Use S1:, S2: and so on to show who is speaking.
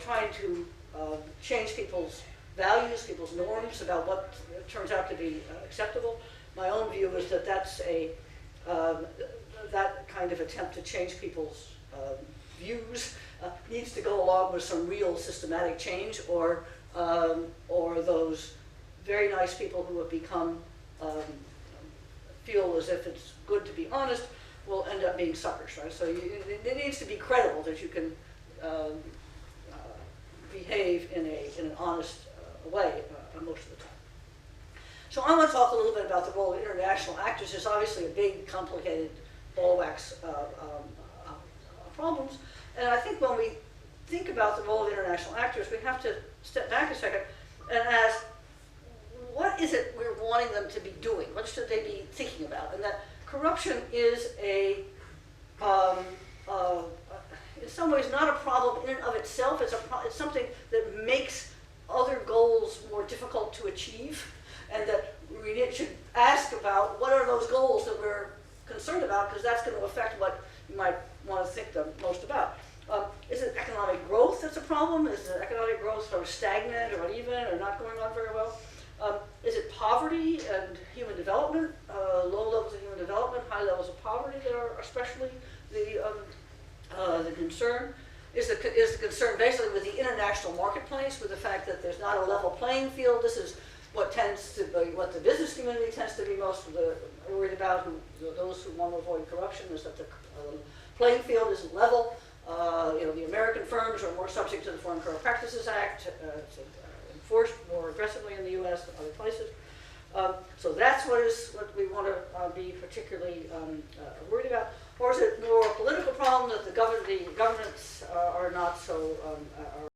S1: trying to change people's values, people's norms about what turns out to be acceptable. My own view is that that's that kind of attempt to change people's views needs to go along with some real systematic change, or those very nice people who have become feel as if it's good to be honest will end up being suckers, right? So it needs to be credible that you can behave in an honest way most of the time. So I want to talk a little bit about the role of international actors. It's obviously a big, complicated ball of wax problems. And I think when we think about the role of international actors, we have to step back a second and ask, what is it we're wanting them to be doing? What should they be thinking about? And that corruption is in some ways not a problem in and of itself. It's something that makes other goals more difficult to achieve, and that we should ask about what are those goals that we're concerned about, because that's going to affect what you might want to think the most about. Is it economic growth that's a problem? Is the economic growth sort of stagnant or uneven or not going on very well? Is it poverty and human development, low levels of human development, high levels of poverty that are especially the concern? Is the concern basically with the international marketplace, with the fact that there's not a level playing field? This is what tends to be, what the business community tends to be most worried about, those who want to avoid corruption, is that the playing field isn't level. The American firms are more subject to the Foreign Corrupt Practices Act. It's enforced more aggressively in the U.S. than other places. So that's what we want to be particularly worried about. Or is it more a political problem that the governments are not so